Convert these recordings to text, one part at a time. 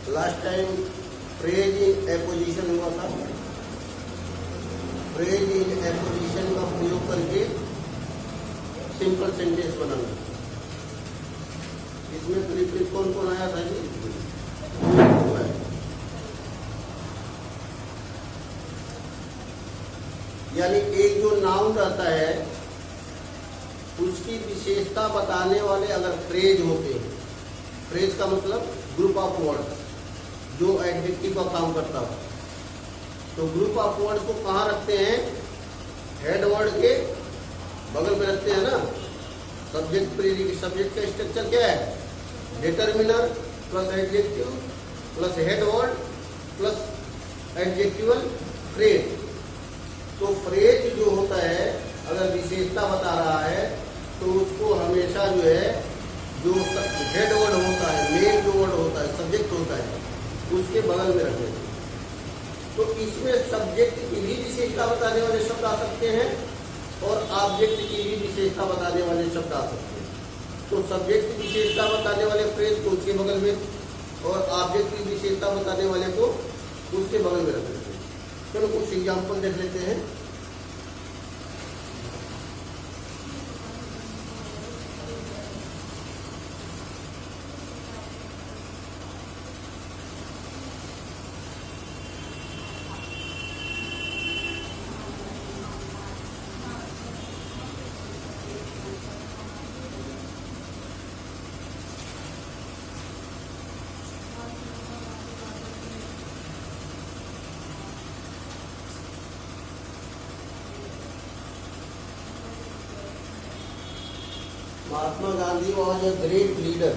Last time phrase in apposition हुआ था। Phrase in apposition का प्रयोग करके सिंपल सेंटेंस बनाना। इसमें प्रीफिक्स कौन कौन आया था जी? यानी एक जो नाउन रहता है उसकी विशेषता बताने वाले अगर फ्रेज होते हैं, फ्रेज का मतलब ग्रुप ऑफ वर्ड जो एडजेक्टिव का काम करता हो, तो ग्रुप ऑफ वर्ड को कहाँ रखते हैं? हेड वर्ड के बगल में रखते हैं ना। सब्जेक्ट प्रीडिकेट, सब्जेक्ट का स्ट्रक्चर क्या है? Determiner plus adjective plus head word plus adjectival phrase. तो फ्रेज जो होता है अगर विशेषता बता रहा है तो उसको हमेशा जो है जो हेड वर्ड होता है, मेन जो वर्ड होता है, सब्जेक्ट होता है, उसके बगल में रखते हैं। तो इसमें सब्जेक्ट की भी विशेषता बताने वाले शब्द आ सकते हैं और ऑब्जेक्ट की भी विशेषता बताने वाले शब्द आ सकते हैं। तो सब्जेक्ट की विशेषता बताने वाले फ्रेज को उसके बगल में और ऑब्जेक्ट की विशेषता बताने वाले को उसके बगल में रख देते हैं। चलो कुछ एग्जाम्पल देख लेते हैं। Mahatma Gandhi was a great leader.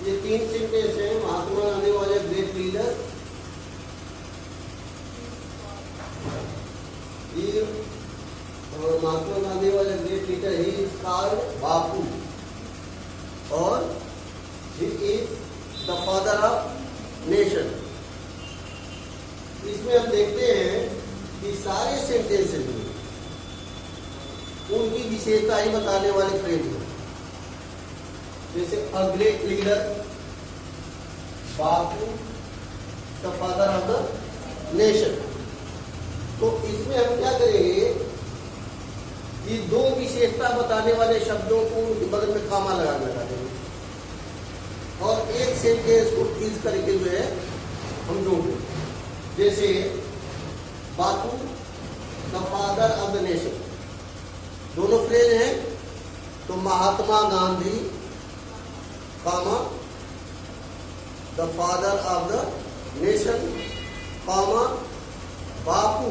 ये तीन सेंटेंस है। Mahatma Gandhi was a great leader, और Mahatma Gandhi was a great leader, he is called Bapu, और he is the father of nation. इसमें हम देखते हैं कि सारे सेंटेंसेस में उनकी विशेषता ही बताने वाले फ्रेज हैं। जैसे अ great leader, Bapu, the father of the nation. तो इसमें हम क्या करेंगे कि दो विशेषता बताने वाले शब्दों को उनके बगल में कामा लगा देंगे और एक सेंटेंस को इस करके जो है हम जोड़ेंगे। जैसे Bapu, the father of the nation, दोनों फ्रेज हैं। तो Mahatma Gandhi comma the father of the nation comma Bapu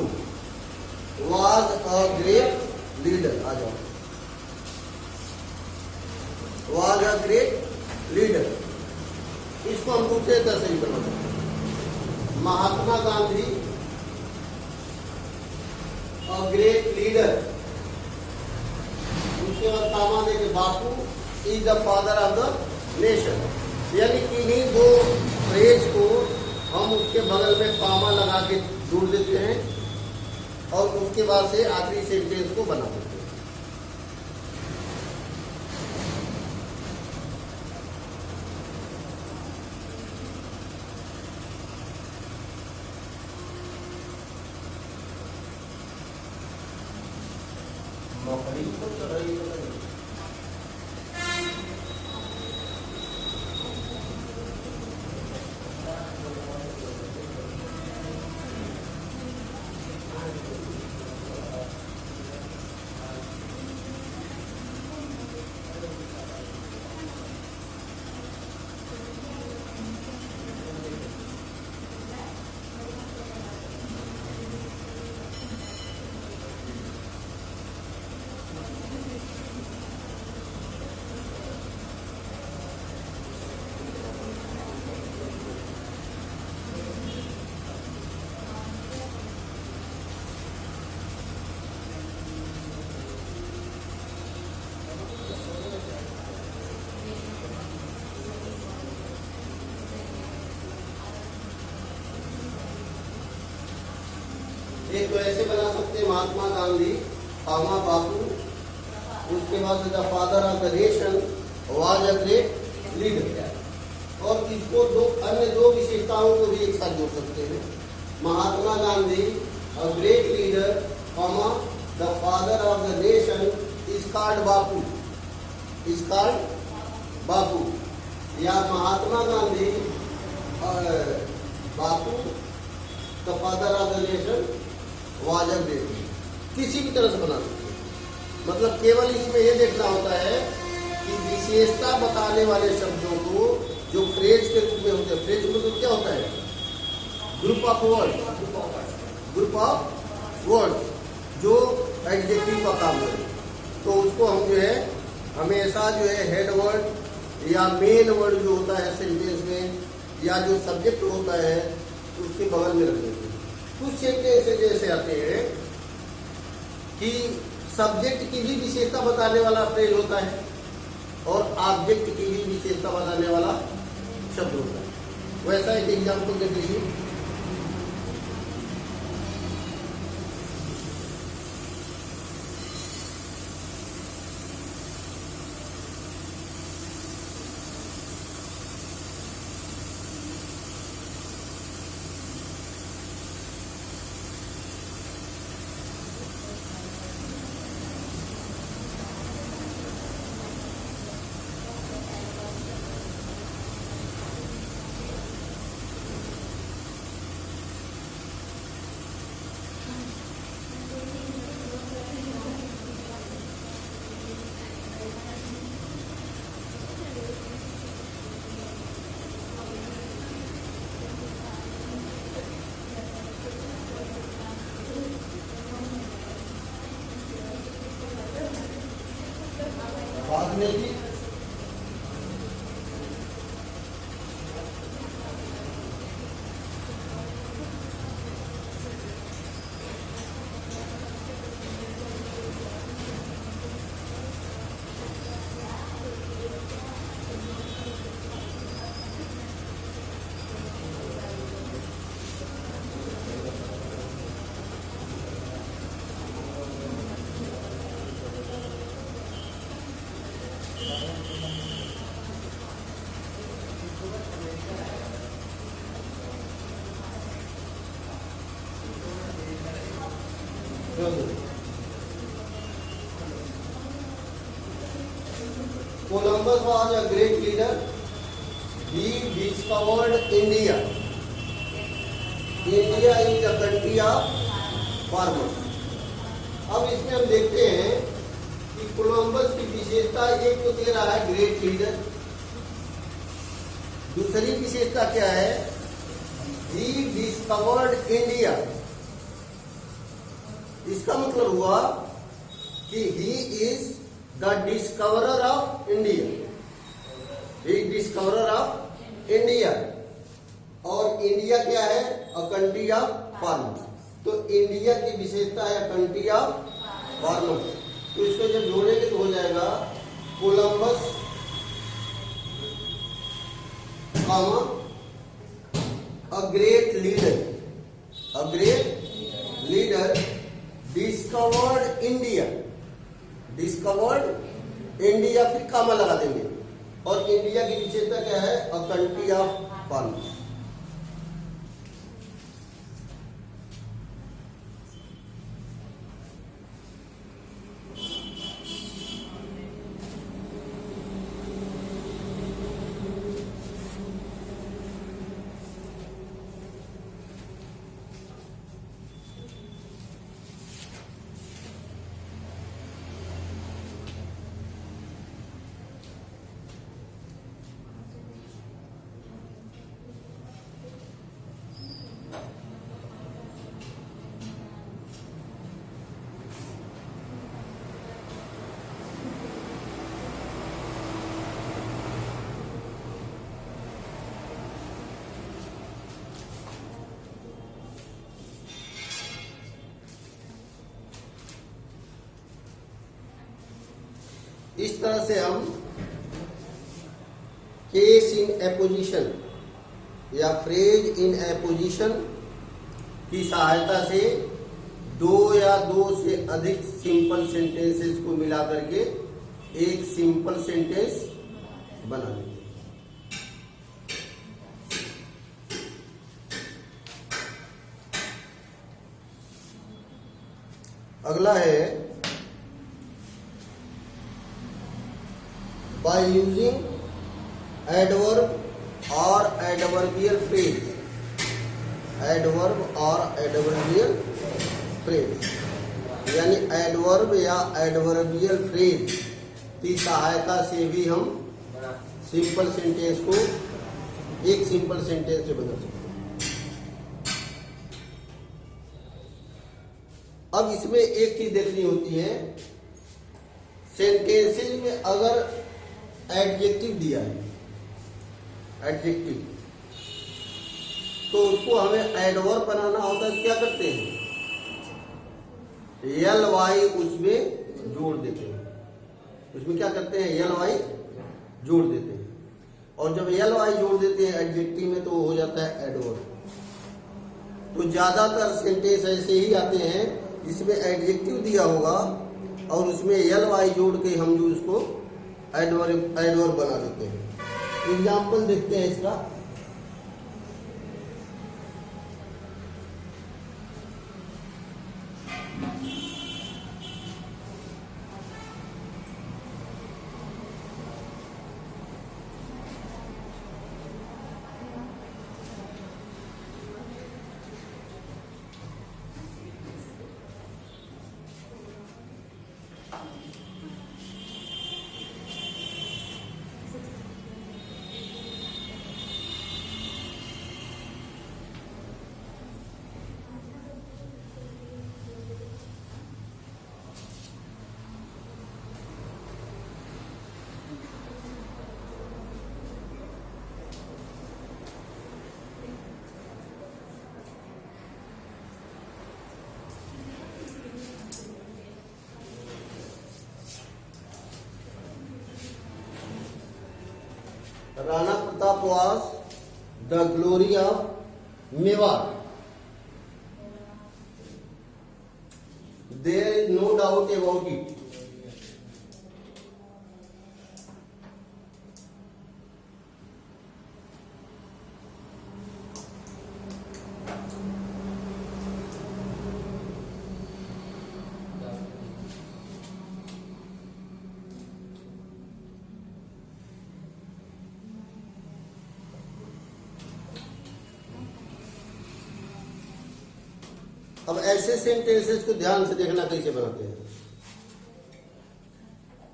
was a great leader. आ जाओ, वाज अ ग्रेट लीडर। इसको हम दूसरे तरह से करना चाहते हैं। Mahatma Gandhi a great leader, उसके बाद कामा देके Bapu is the father of the nation. यानी इन्हीं दो फ्रेज को हम उसके बगल में कामा लगा के जोड़ देते हैं और उसके बाद से आखिरी सेंटेंस को बना देते हैं। एक तो ऐसे बना सकते हैं महात्मा गांधी, कामा बापू, उसके बाद the father of the nation was a great leader. और इसको अन्य दो विशेषताओं को भी एक साथ जोड़ सकते हैं। Mahatma Gandhi a great leader, comma the father of the nation is called Bapu, is called Bapu. या Mahatma Gandhi Bapu the father of the nation was a great, किसी भी तरह से बना सकते हैं। मतलब केवल इसमें यह देखना होता है कि विशेषता बताने वाले शब्दों को जो फ्रेज के रूप में होते हैं, फ्रेज में तो क्या होता है, group of words, group of words जो एडजेक्टिव का काम करे, तो उसको हम जो है हमेशा जो है हेड वर्ड या मेन वर्ड जो होता है सेंटेंस में, या जो सब्जेक्ट होता है उसके बगल में रख देते हैं। कुछ सेंटेंस जैसे आते हैं कि सब्जेक्ट की भी विशेषता बताने वाला फ्रेज होता है और ऑब्जेक्ट की भी विशेषता बताने वाला शब्द होता है। वैसा एक एग्जाम्पल दे दीजिए। बाद में भी Columbus was a great leader. He discovered India. India is a country of farmers. अब इसमें हम देखते हैं कि कोलंबस की विशेषता एक तो दे रहा है ग्रेट लीडर, दूसरी विशेषता क्या है, ही डिस्कवर्ड इंडिया। इसका मतलब हुआ कि ही is the discoverer of India, he discoverer of India. और इंडिया क्या है, अ कंट्री ऑफ फार्मर्स। तो इंडिया की विशेषता है कंट्री ऑफ फार्मर्स। तो इसको जब जोड़ेंगे तो हो जाएगा कोलंबस कॉमा अ ग्रेट लीडर, अ great leader discovered India, discovered India, फिर कामा लगा देंगे। और इंडिया की विशेषता क्या है, अ कंट्री ऑफ फार्मर्स। इस तरह से हम केस इन एपोजिशन या फ्रेज इन एपोजिशन की सहायता से दो या दो से अधिक सिंपल सेंटेंसेस को मिला करके एक सिंपल सेंटेंस बना लेते हैं। अगला है बाय यूजिंग एडवर्ब और एडवर्बियल फ्रेज, एडवर्ब और एडवर्बियल फ्रेज यानी एडवर्ब या एडवर्बियल फ्रेज की सहायता से भी हम सिंपल सेंटेंस को एक सिंपल सेंटेंस से बदल सकते हैं। अब इसमें एक चीज देखनी होती है, सेंटेंसेस में अगर एडजेक्टिव दिया है, एडजेक्टिव, तो उसको हमें एडवर्ब बनाना होता है। क्या करते हैं, यल वाई उसमें जोड़ देते हैं। उसमें क्या करते हैं, यल वाई जोड़ देते हैं। और जब यल वाई जोड़ देते हैं एडजेक्टिव में तो हो जाता है एडवर्ब। तो ज्यादातर सेंटेंस ऐसे ही आते हैं जिसमें एडजेक्टिव दिया होगा और उसमें यल वाई जोड़ के हम जो उसको एडवर्ब बना देते हैं। एग्जाम्पल देखते हैं इसका। Rana Pratap was the glory of Mewar. There is no doubt about it. अब ऐसे सेंटेंसेस को ध्यान से देखना कैसे बनाते हैं।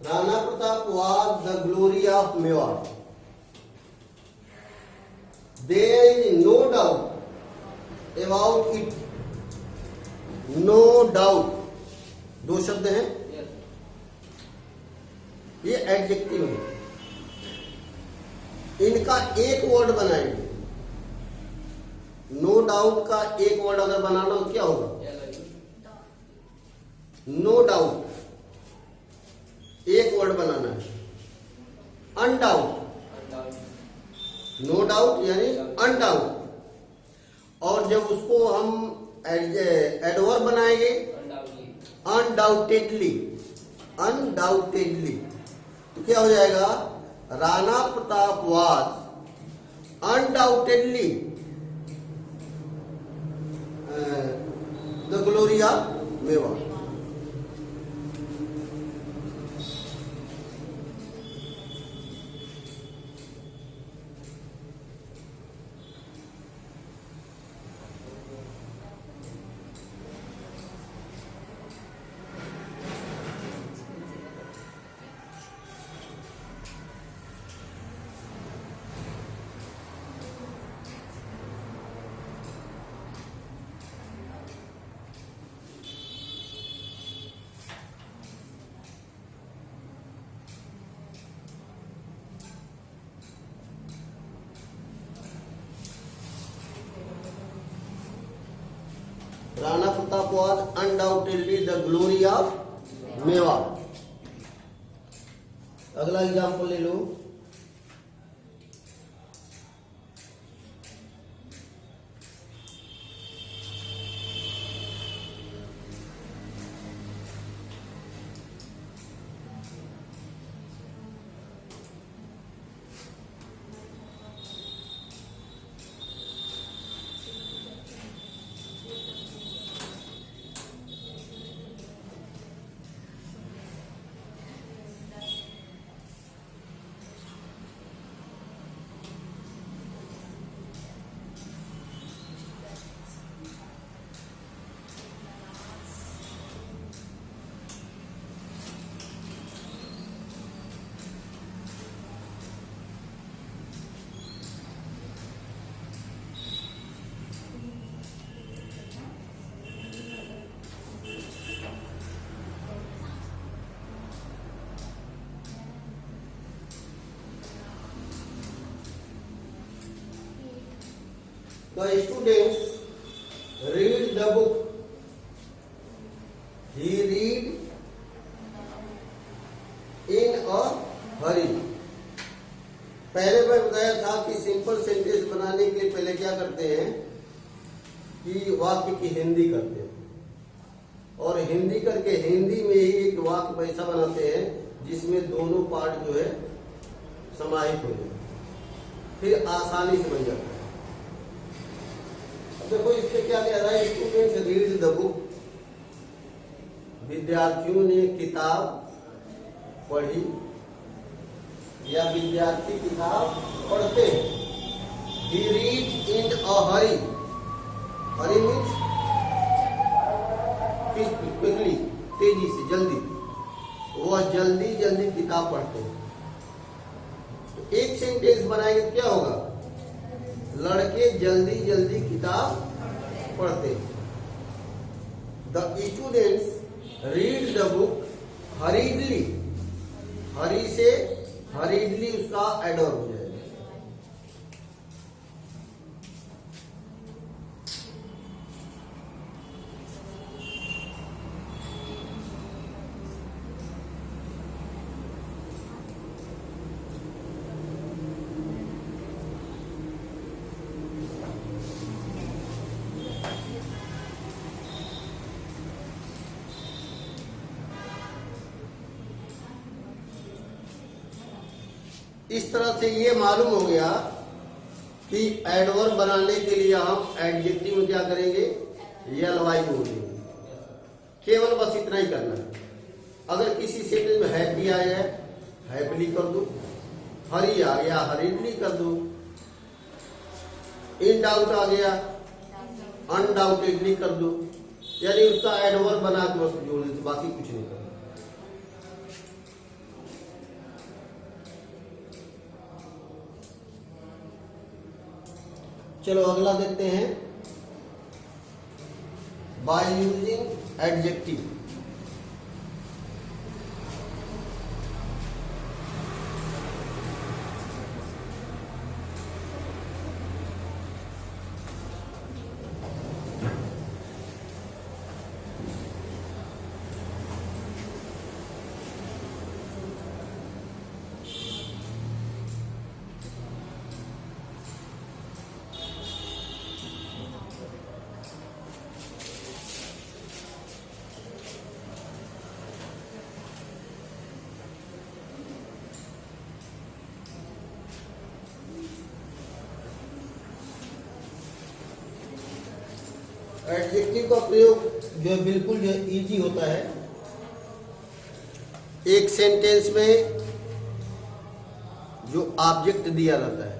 Rana Pratap was the glory of Mewar. There is no doubt about it. No doubt, दो शब्द हैं, ये एडजेक्टिव है। इनका एक वर्ड बनाएंगे। नो डाउट का एक वर्ड अगर बनाना हो क्या होगा, नो डाउट, एक वर्ड बनाना है। अनडाउट, नो डाउट यानी अनडाउट। और जब उसको हम एडवर्ब बनाएंगे, अनडाउटेडली, अनडाउटेडली, तो क्या हो जाएगा, Rana Pratap was undoubtedly the glory of Mewar. Rana Pratap was undoubtedly the glory of Mewar. अगला एग्जाम्पल ले लो। The students read the book. He read in a hurry. पहले मैं बताया था कि सिंपल सेंटेंस बनाने के लिए पहले क्या करते हैं कि वाक्य की हिंदी करते हैं, और हिंदी करके हिंदी में ही एक वाक्य ऐसा बनाते हैं जिसमें दोनों पार्ट जो है समाहित हो जाए, फिर आसानी से बन जाता है। देखो इससे क्या कह रहा है, स्टूडेंट्स रीड द बुक, विद्यार्थियों ने किताब पढ़ी या विद्यार्थी किताब पढ़ते हैं। He read in a hurry, hurry means quickly, तेजी से, जल्दी, वह जल्दी जल्दी किताब पढ़ते हैं। तो एक सेंटेंस बनाएंगे तो क्या होगा, लड़के जल्दी जल्दी किताब पढ़ते हैं। The students read the book hurriedly, hurry से हरीडली उसका एडवर्ब हो जाएगा। इस तरह से ये मालूम हो गया कि एडवर्ब बनाने के लिए हम एडजेक्टिव में क्या करेंगे, ly बोलेंगे। केवल बस इतना ही करना है। अगर किसी सेंटेंस में हैप्पी आया है, हैप्पीली कर दो, हरी आ गया, हरीडली कर दो, इन डाउट आ गया, अनडाउटेडली कर दो, यानी उसका एडवर्ब बना के बस जोड़ दो, बाकी कुछ नहीं करना। चलो अगला देखते हैं, बाय यूजिंग एडजेक्टिव। एडजेक्टिव का प्रयोग जो है बिल्कुल जो इजी होता है। एक सेंटेंस में जो ऑब्जेक्ट दिया रहता है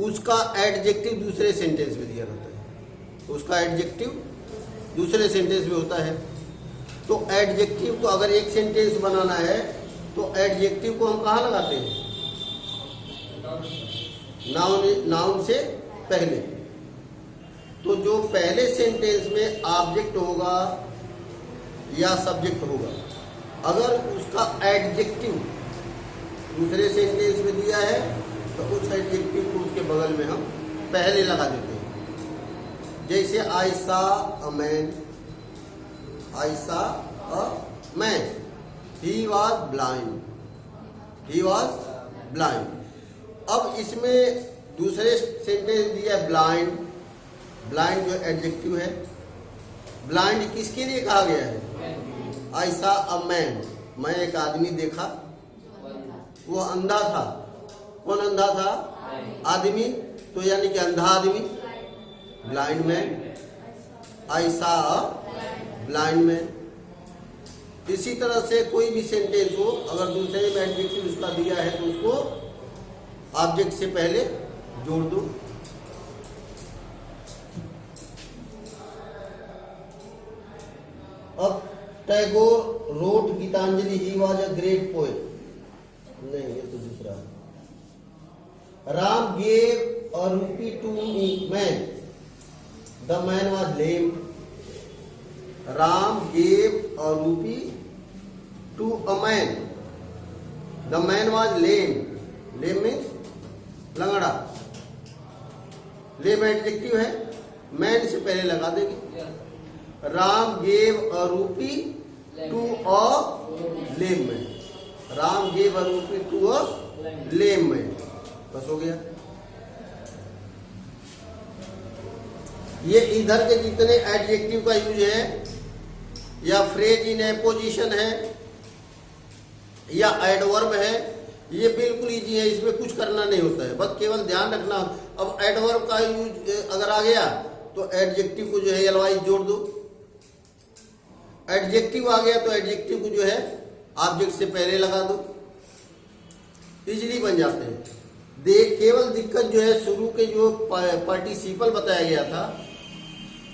उसका एडजेक्टिव दूसरे सेंटेंस में दिया रहता है, उसका एडजेक्टिव दूसरे सेंटेंस में होता है। तो एडजेक्टिव को अगर एक सेंटेंस बनाना है तो एडजेक्टिव को हम कहाँ लगाते हैं, नाउन से पहले। तो जो पहले सेंटेंस में ऑब्जेक्ट होगा या सब्जेक्ट होगा, अगर उसका एडजेक्टिव दूसरे सेंटेंस में दिया है तो उस एडजेक्टिव को उसके बगल में हम पहले लगा देते हैं। जैसे I saw a man, I saw a man, he was blind, he was blind. अब इसमें दूसरे सेंटेंस दिया ब्लाइंड, ब्लाइंड जो एडजेक्टिव है, ब्लाइंड किसके लिए कहा गया है? आई सॉ अ मैन, मैं एक आदमी देखा, वो अंधा था। कौन अंधा था? आदमी, तो यानी कि अंधा आदमी, blind man. I saw a blind man. इसी तरह से कोई भी सेंटेंस हो, अगर दूसरे में एडजेक्टिव उसका दिया है तो उसको ऑब्जेक्ट से पहले जोड़ दो। अब Tagore wrote Gitanjali, he was a great poet. नहीं, ये तो दूसरा है। Ram gave a rupee to man, the man was lame. Ram gave a rupee to a man, the man was lame. Lame means लंगड़ा। लेम एडजेक्टिव है, मैन से पहले लगा देंगे। Ram gave a rupee to a lame man, Ram gave a rupee to a lame man, बस हो गया। ये इधर के जितने एडजेक्टिव का यूज है, या फ्रेज इन एपोजिशन है, या एडवर्ब है, ये बिल्कुल इजी है, इसमें कुछ करना नहीं होता है, बस केवल ध्यान रखना। अब एडवर्ब का यूज अगर आ गया तो एडजेक्टिव को जो है एलवाइज जोड़ दो। एडजेक्टिव आ गया तो एडजेक्टिव को जो है ऑब्जेक्ट से पहले लगा दो, इजीली बन जाते हैं। केवल दिक्कत जो है शुरू के जो पार्टिसिपल बताया गया था,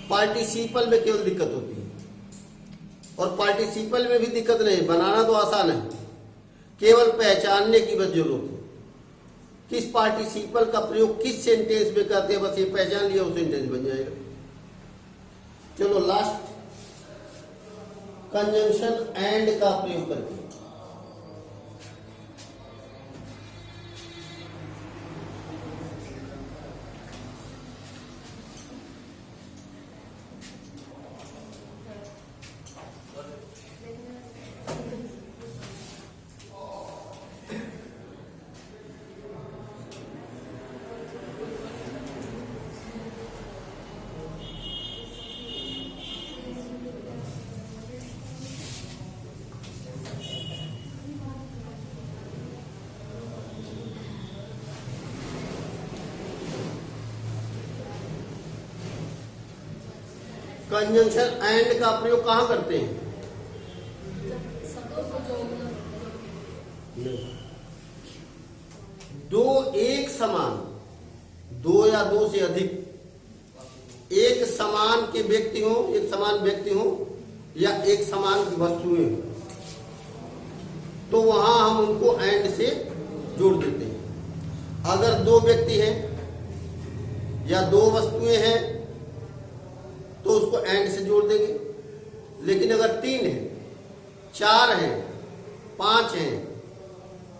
पार्टिसिपल में केवल दिक्कत होती है, और पार्टिसिपल में भी दिक्कत नहीं, बनाना तो आसान है, केवल पहचानने की बस जरूरत है। किस पार्टिसिपल का प्रयोग किस सेंटेंस में करते हैं, बस ये पहचान लिया, वो सेंटेंस बन जाएगा। चलो लास्ट, कंजंक्शन एंड का प्रयोग करके। कंजंक्शन एंड का प्रयोग कहां करते हैं? दो एक समान, दो या दो से अधिक एक समान के व्यक्ति हो, एक समान व्यक्ति हो, या एक समान वस्तुएं हो, तो वहां हम उनको एंड से जोड़ देते हैं। अगर दो व्यक्ति हैं या दो वस्तुएं हैं तो उसको एंड से जोड़ देंगे। लेकिन अगर तीन है, चार है, पांच है,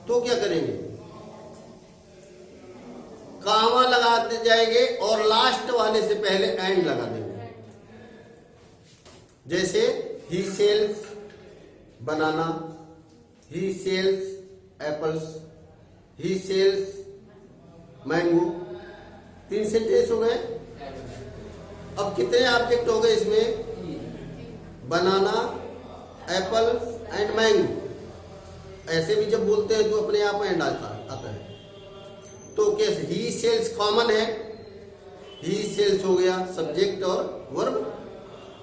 तो क्या करेंगे? कामा लगाते जाएंगे और लास्ट वाले से पहले एंड लगा देंगे। जैसे ही सेल्स बनाना, ही सेल्स एप्पल्स, ही सेल्स मैंगो। तीन सेंटेंस हो गए। अब कितने ऑब्जेक्ट हो गए इसमें? बनाना, एप्पल एंड मैंगो। ऐसे भी जब बोलते हैं तो अपने आप एंड आता है। तो कैसे? ही सेल्स कॉमन है, ही सेल्स हो गया सब्जेक्ट और वर्ब,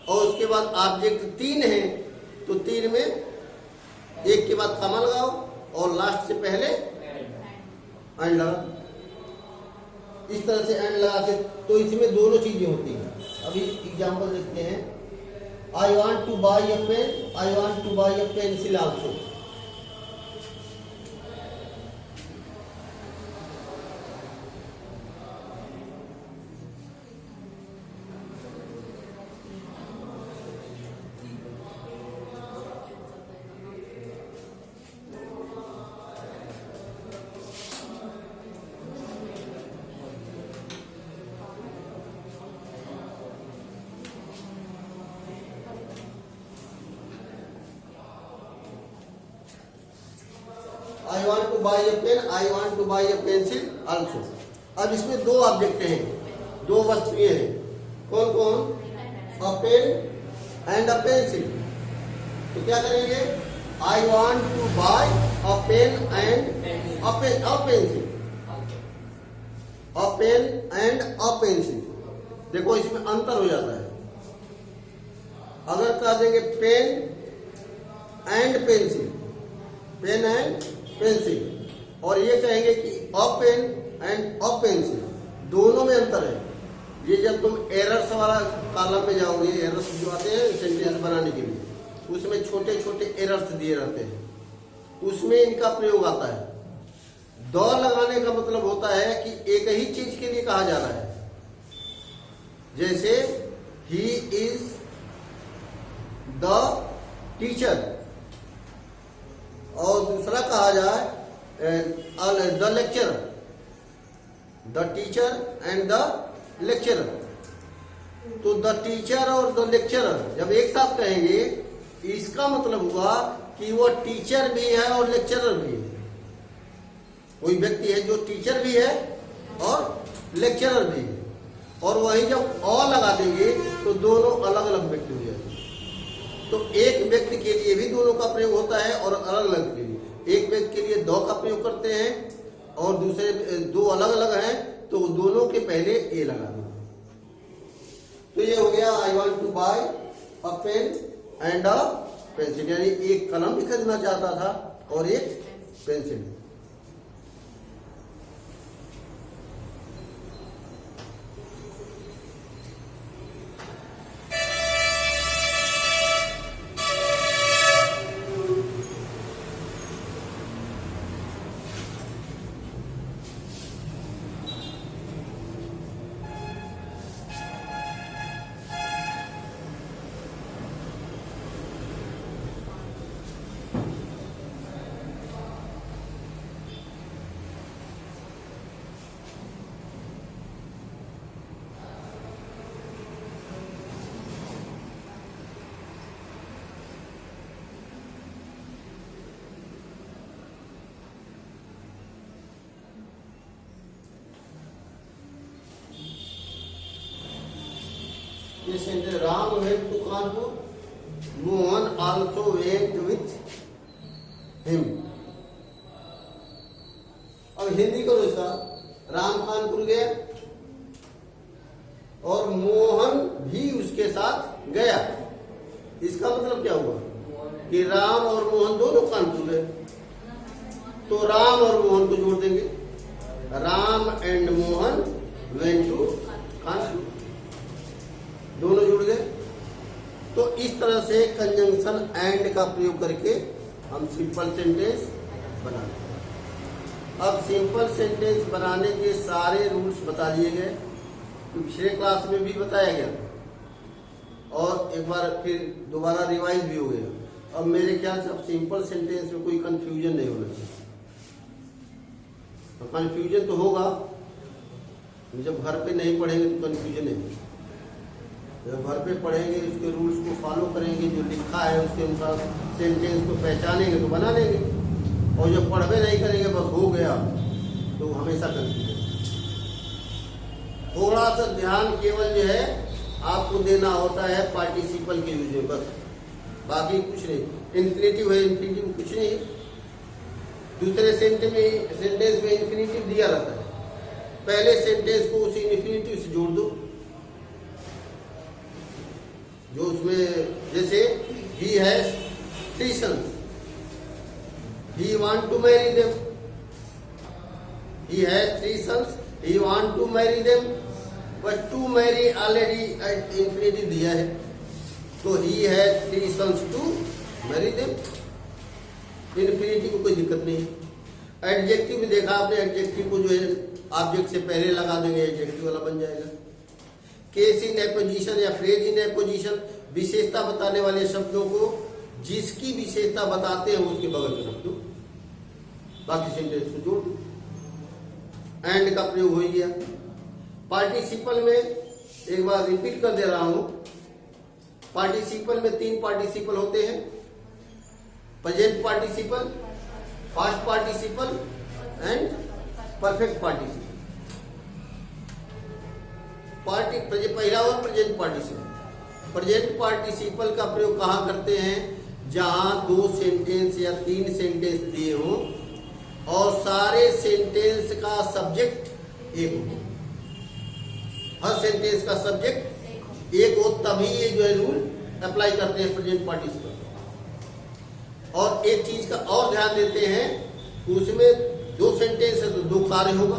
और उसके बाद ऑब्जेक्ट तीन है तो तीन में एक के बाद कॉमा लगाओ और लास्ट से पहले एंड लगा। इस तरह से एंड लगा के, तो इसमें दोनों चीजें होती हैं। अभी एग्जांपल देखते हैं। I want to buy a pen, I want to buy a pencil also. To buy a pen, I want to buy a pencil also. अब इसमें दो ऑब्जेक्ट हैं, दो वस्तुएं हैं, कौन कौन? A pen and a pencil. तो क्या करेंगे? I want to buy a pen and a pencil, a pen and a pencil. देखो इसमें अंतर हो जाता है। अगर कह देंगे pen and pencil, pen and pencil, और ये कहेंगे कि a pen and a pencil, दोनों में अंतर है। ये जब तुम एरर्स वाला कॉलम में जाओगे, एरर्स जो आते हैं सेंटेंस बनाने के लिए, उसमें छोटे छोटे एरर्स दिए रहते हैं, उसमें इनका प्रयोग आता है। द लगाने का मतलब होता है कि एक ही चीज के लिए कहा जा रहा है। जैसे ही इज द टीचर, और दूसरा कहा जाए the lecturer, the teacher and the lecturer. तो द टीचर और द लेक्चरर जब एक साथ कहेंगे, इसका मतलब हुआ कि वो टीचर भी है और लेक्चरर भी है। कोई व्यक्ति है जो टीचर भी है और लेक्चरर भी है, और वही जब अ लगा देंगे तो दोनों अलग अलग व्यक्ति हो जाएंगे। तो एक व्यक्ति के लिए भी दोनों का प्रयोग होता है और अलग अलग के लिए। एक व्यक्ति के लिए द का प्रयोग करते हैं और दूसरे दो अलग अलग हैं तो दोनों के पहले ए लगा दो। तो ये हो गया I want to buy a pen and a pencil, यानी एक कलम भी खरीदना चाहता था और एक पेंसिल। ये sentence, Ram went to Kanpur, Mohan also went with him. अब हिंदी करो इसका, राम कानपुर गया और मोहन भी उसके साथ गया। इसका मतलब क्या हुआ कि राम और मोहन दोनों कानपुर गए, तो राम और मोहन को जोड़ देंगे, Ram and Mohan went to Kanpur, दोनों जुड़ गए। तो इस तरह से कंजंक्शन एंड का प्रयोग करके हम सिंपल सेंटेंस बनाते हैं। अब सिंपल सेंटेंस बनाने के सारे रूल्स बता दिए गए, पिछले क्लास में भी बताया गया और एक बार फिर दोबारा रिवाइज भी हो गया। अब मेरे ख्याल से अब सिंपल सेंटेंस में कोई कंफ्यूजन नहीं होना चाहिए। तो कंफ्यूजन तो होगा, जब घर पे नहीं पढ़ेंगे तो कंफ्यूजन नहीं। जब घर पे पढ़ेंगे, उसके रूल्स को फॉलो करेंगे, जो लिखा है उसके अनुसार सेंटेंस को पहचानेंगे तो बना लेंगे। और जब पढ़वे नहीं करेंगे, बस हो गया, तो हमेशा कंफ्यूजन। थोड़ा सा ध्यान केवल जो है आपको देना होता है पार्टिसिपल के यूज में, बस, बाकी कुछ नहीं। इन्फिनेटिव है, इन्फिनेटिव कुछ नहीं। दूसरे सेंटेंस में इन्फिनेटिव दिया रहता है, पहले सेंटेंस को उसी इन्फिनेटिव से जोड़ दो जो उसमें, जैसे he has 3 sons, he want to marry them, he has 3 sons, he want to marry them, but to marry already infinitive दिया है, तो he has 3 sons to marry them, infinitive को कोई दिक्कत नहीं। एडजेक्टिव में देखा आपने, एडजेक्टिव को जो है ऑब्जेक्ट से पहले लगा देंगे, एडजेक्टिव वाला बन जाएगा। केस इन एपोजिशन या फ्रेज इन एपोजिशन, विशेषता बताने वाले शब्दों को जिसकी विशेषता बताते हैं उसके बगल में रख दो, बाकी सेंटेंस को जोड़ दो। एंड का प्रयोग हो गया। पार्टिसिपल में एक बार रिपीट कर दे रहा हूं, पार्टिसिपल में 3 पार्टिसिपल होते हैं, present participle, past participle and perfect participle. पहला और प्रेजेंट पार्टिसिपल। प्रेजेंट पार्टिसिपल का प्रयोग कहाँ करते हैं? जहां 2 सेंटेंस या 3 सेंटेंस दिए हो और सारे सेंटेंस का सब्जेक्ट एक हो, हर सेंटेंस का सब्जेक्ट एक हो, तभी ये जो है रूल अप्लाई करते हैं प्रेजेंट पार्टिसिपल। और एक चीज का और ध्यान देते हैं, उसमें 2 सेंटेंस है तो 2 कार्य होगा,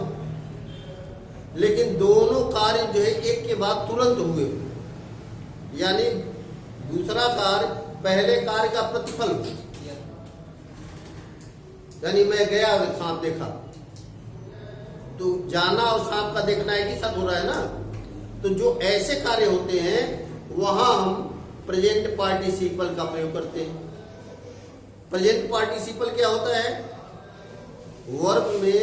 लेकिन दोनों कार्य जो है एक के बाद तुरंत हुए, यानी दूसरा कार्य पहले कार्य का प्रतिफल। यानी मैं गया और सांप देखा, तो जाना और सांप का देखना एक ही साथ हो रहा है ना। तो जो ऐसे कार्य होते हैं वहां हम प्रेजेंट पार्टिसिपल का प्रयोग करते हैं। प्रेजेंट पार्टिसिपल क्या होता है? वर्ब में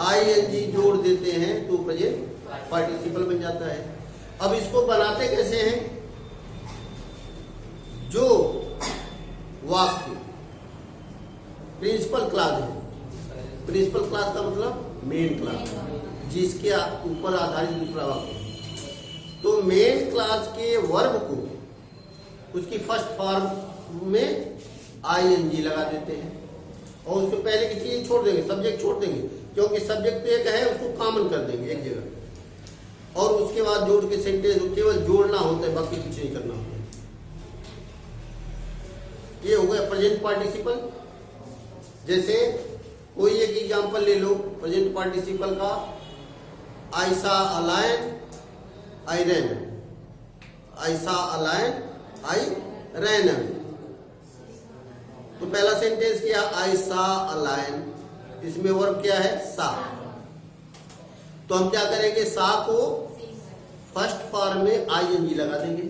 आईएनजी जोड़ देते हैं तो प्रेजेंट पार्टिसिपल बन जाता है। अब इसको बनाते कैसे हैं? जो वाक्य प्रिंसिपल क्लास है, प्रिंसिपल क्लास का मतलब मेन क्लास, जिसके ऊपर आधारित दूसरा वाक्य, तो मेन क्लास के वर्ब को उसकी फर्स्ट फॉर्म में आईएनजी लगा देते हैं और उसके पहले की चीज छोड़ देंगे, सब्जेक्ट छोड़ देंगे, क्योंकि सब्जेक्ट तो एक है, उसको कॉमन कर देंगे एक जगह, और उसके बाद जोड़ के सेंटेंस केवल जोड़ना होता है, बाकी कुछ नहीं करना होता है। ये हो गया प्रेजेंट पार्टिसिपल। जैसे कोई एक एग्जांपल ले लो प्रेजेंट पार्टिसिपल का, आई सा अ लायन आई रैन, आई सा अ लायन आई रैन। तो पहला सेंटेंस क्या? आई सा अ लायन, इसमें वर्ब क्या है? सा। तो हम क्या करेंगे? सा को फर्स्ट फॉर्म में आईएनजी लगा देंगे